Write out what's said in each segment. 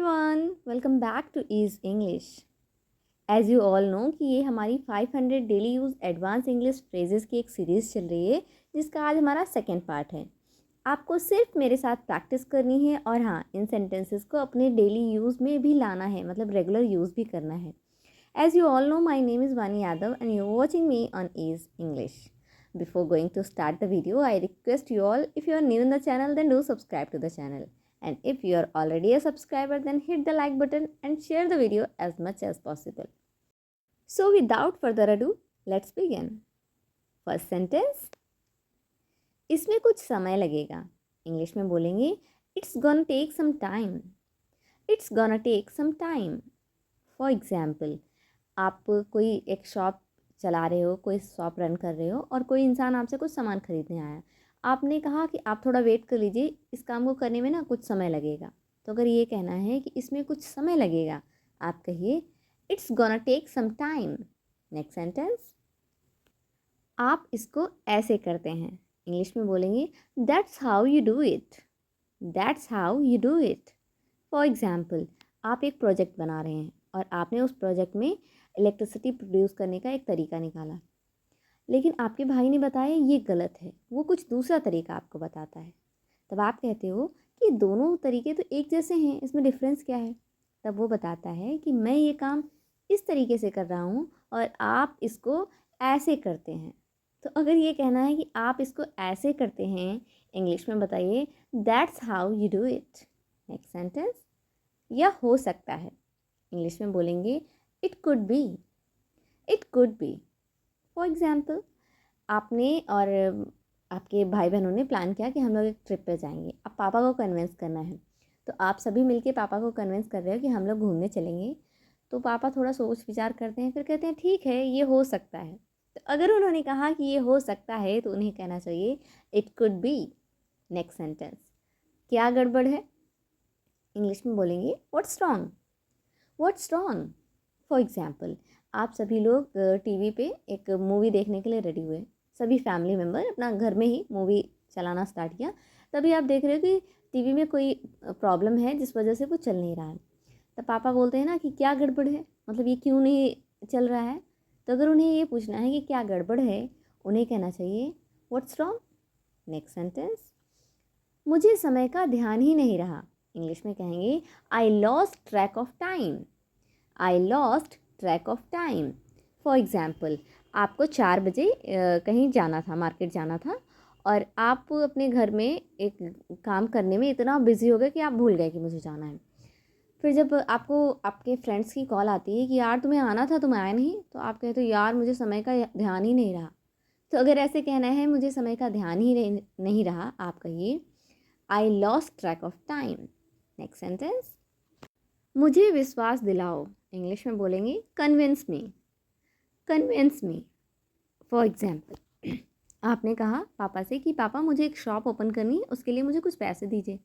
Everyone, welcome back to ease English. As you all know कि ये हमारी 500 daily use advance English phrases की एक सीरीज़ चल रही है, जिसका आज हमारा सेकेंड पार्ट है। आपको सिर्फ मेरे साथ प्रैक्टिस करनी है और हाँ, इन सेंटेंसेस को अपने डेली यूज़ में भी लाना है, मतलब रेगुलर यूज़ भी करना है। As you all know, my name is Vani Yadav and you watching me on ease English. Before going to start the video, I request you all, if you are new in the channel, then do subscribe to the channel. And if you are already a subscriber, then hit the like button and share the video as much as possible. So without further ado, let's begin. First sentence. इसमें कुछ समय लगेगा। English में बोलेंगे It's gonna take some time. It's gonna take some time. For example, आप कोई एक shop चला रहे हो, कोई शॉप रन कर रहे हो और कोई इंसान आपसे कुछ सामान खरीदने आया। आपने कहा कि आप थोड़ा वेट कर लीजिए, इस काम को करने में ना कुछ समय लगेगा। तो अगर ये कहना है कि इसमें कुछ समय लगेगा, आप कहिए it's gonna take some time. Next sentence, आप इसको ऐसे करते हैं। इंग्लिश में बोलेंगे that's how you do it. That's how you do it. For example, आप एक प्रोजेक्ट बना रहे हैं और आपने उस प्रोजेक्ट में इलेक्ट्रिसिटी प्रोड्यूस करने का एक तरीका निकाला, लेकिन आपके भाई ने बताया ये गलत है, वो कुछ दूसरा तरीका आपको बताता है। तब आप कहते हो कि दोनों तरीके तो एक जैसे हैं, इसमें डिफरेंस क्या है। तब वो बताता है कि मैं ये काम इस तरीके से कर रहा हूँ और आप इसको ऐसे करते हैं। तो अगर ये कहना है कि आप इसको ऐसे करते हैं, इंग्लिश में बताइए that's how you do it. Next sentence, यह हो सकता है। इंग्लिश में बोलेंगे it could be. It could be. For example, आपने और आपके भाई बहनों ने प्लान किया कि हम लोग एक ट्रिप पे जाएंगे। अब पापा को कन्विंस करना है, तो आप सभी मिलके पापा को कन्विंस कर रहे हो कि हम लोग घूमने चलेंगे। तो पापा थोड़ा सोच विचार करते हैं, फिर कहते हैं ठीक है, ये हो सकता है। तो अगर उन्होंने कहा कि ये हो सकता है, तो उन्हें कहना चाहिए it could be. Next sentence, क्या गड़बड़ है। इंग्लिश में बोलेंगे what's wrong. What's wrong. For example, आप सभी लोग टीवी पे एक मूवी देखने के लिए रेडी हुए। सभी फैमिली मेम्बर अपना घर में ही मूवी चलाना स्टार्ट किया। तभी आप देख रहे हो कि टीवी में कोई प्रॉब्लम है, जिस वजह से वो चल नहीं रहा है। तब पापा बोलते हैं ना कि क्या गड़बड़ है, मतलब ये क्यों नहीं चल रहा है। तो अगर उन्हें ये पूछना है कि क्या गड़बड़ है, उन्हें कहना चाहिए व्हाट्स रॉन्ग। नेक्स्ट सेंटेंस, मुझे समय का ध्यान ही नहीं रहा। इंग्लिश में कहेंगे I lost track of time. I lost track of time. For example, आपको 4 बजे कहीं जाना था, मार्केट जाना था, और आप अपने घर में एक काम करने में इतना बिजी हो गए कि आप भूल गए कि मुझे जाना है। फिर जब आपको आपके फ्रेंड्स की कॉल आती है कि यार तुम्हें आना था, तुम आए नहीं, तो आप कहते हो यार मुझे समय का ध्यान ही नहीं रहा। तो अगर ऐसे कहना है मुझे समय का ध्यान ही नहीं रहा, आप कहिए I lost track of time. Next sentence, मुझे विश्वास दिलाओ। इंग्लिश में बोलेंगे convince me. Convince me. For example, आपने कहा पापा से कि पापा मुझे एक शॉप ओपन करनी है, उसके लिए मुझे कुछ पैसे दीजिए।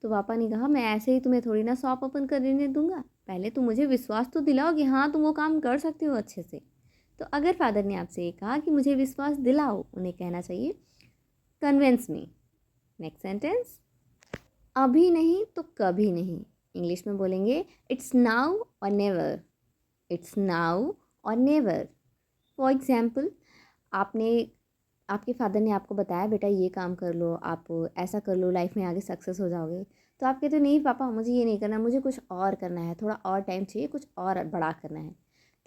तो पापा ने कहा मैं ऐसे ही तुम्हें थोड़ी ना शॉप ओपन करने दूंगा, पहले तुम मुझे विश्वास तो दिलाओ कि हाँ तुम वो काम कर सकते हो अच्छे से। तो अगर फादर ने आपसे ये कहा कि मुझे विश्वास दिलाओ, उन्हें कहना चाहिए कन्विंस मी। नेक्स्ट सेंटेंस, अभी नहीं तो कभी नहीं। इंग्लिश में बोलेंगे it's now or never. It's now or never. For example, आपने आपके फादर ने आपको बताया बेटा ये काम कर लो, आप ऐसा कर लो, लाइफ में आगे सक्सेस हो जाओगे। तो आप कहते हो नहीं पापा मुझे ये नहीं करना, मुझे कुछ और करना है, थोड़ा और टाइम चाहिए, कुछ और बड़ा करना है।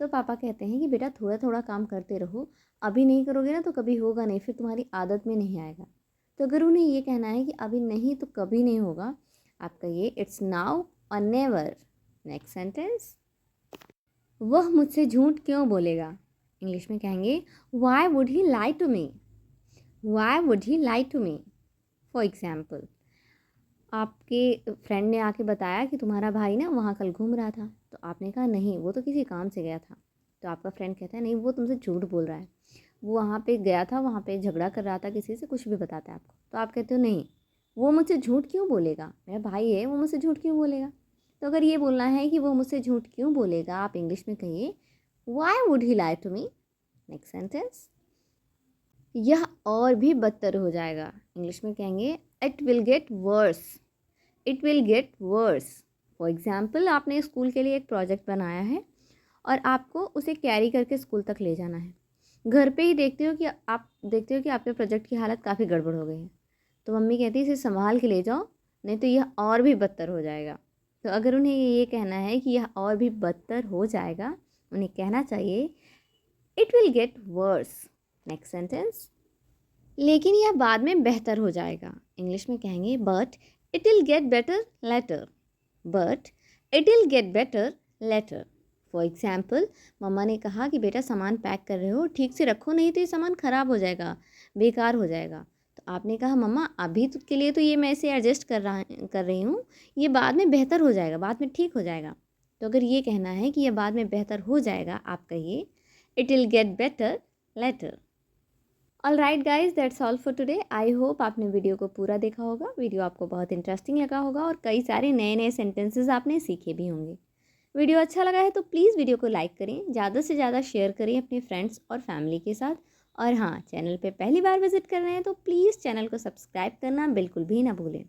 तो पापा कहते हैं कि बेटा थोड़ा थोड़ा काम करते रहो, अभी नहीं करोगे ना तो कभी होगा नहीं, फिर तुम्हारी आदत में नहीं आएगा। तो अगर उन्हें ये कहना है कि अभी नहीं तो कभी नहीं होगा, आप कहिए it's now or never. Next sentence, वह मुझसे झूठ क्यों बोलेगा। इंग्लिश में कहेंगे why would he lie to me. Why would he lie to me. For example, आपके फ्रेंड ने आके बताया कि तुम्हारा भाई ना वहाँ कल घूम रहा था। तो आपने कहा नहीं, वो तो किसी काम से गया था। तो आपका फ्रेंड कहता है नहीं वो तुमसे झूठ बोल रहा है, वो वहाँ पे गया था, वहाँ पे झगड़ा कर रहा था किसी से, कुछ भी बताता है आपको। तो आप कहते हो नहीं, वो मुझसे झूठ क्यों बोलेगा, मेरा भाई है, वो मुझसे झूठ क्यों बोलेगा। तो अगर ये बोलना है कि वो मुझसे झूठ क्यों बोलेगा, आप इंग्लिश में कहिए why would he lie to me. Next sentence, यह और भी बदतर हो जाएगा। इंग्लिश में कहेंगे it will get worse. It will get worse. For example आपने स्कूल के लिए एक प्रोजेक्ट बनाया है और आपको उसे कैरी करके स्कूल तक ले जाना है। घर पे ही देखते हो कि आपके प्रोजेक्ट की हालत काफ़ी गड़बड़ हो गई है, तो मम्मी कहती है इसे संभाल के ले जाओ, नहीं तो यह और भी बदतर हो जाएगा। तो अगर उन्हें ये कहना है कि यह और भी बदतर हो जाएगा, उन्हें कहना चाहिए it will get verse. Next sentence, लेकिन यह बाद में बेहतर हो जाएगा। इंग्लिश में कहेंगे but it will get better later. But it will get better later. For example, मम्मा ने कहा कि बेटा सामान पैक कर रहे हो, ठीक से रखो, नहीं तो ये सामान ख़राब हो जाएगा, बेकार हो जाएगा। तो आपने कहा मम्मा अभी तो के लिए तो ये मैं इसे एडजस्ट कर रही हूँ, ये बाद में बेहतर हो जाएगा, बाद में ठीक हो जाएगा। तो अगर ये कहना है कि ये बाद में बेहतर हो जाएगा, आप कहिए it will get better later. All right guys, that's all for today. I hope आपने वीडियो को पूरा देखा होगा, वीडियो आपको बहुत इंटरेस्टिंग लगा होगा और कई सारे नए नए सेंटेंसेस आपने सीखे भी होंगे। वीडियो अच्छा लगा है तो प्लीज़ वीडियो को लाइक करें, ज़्यादा से ज़्यादा शेयर करें अपने फ्रेंड्स और फैमिली के साथ। और हाँ, चैनल पे पहली बार विजिट कर रहे हैं तो प्लीज़ चैनल को सब्सक्राइब करना बिल्कुल भी ना भूलें।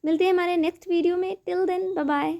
मिलते हैं हमारे नेक्स्ट वीडियो में। Till then, bye bye.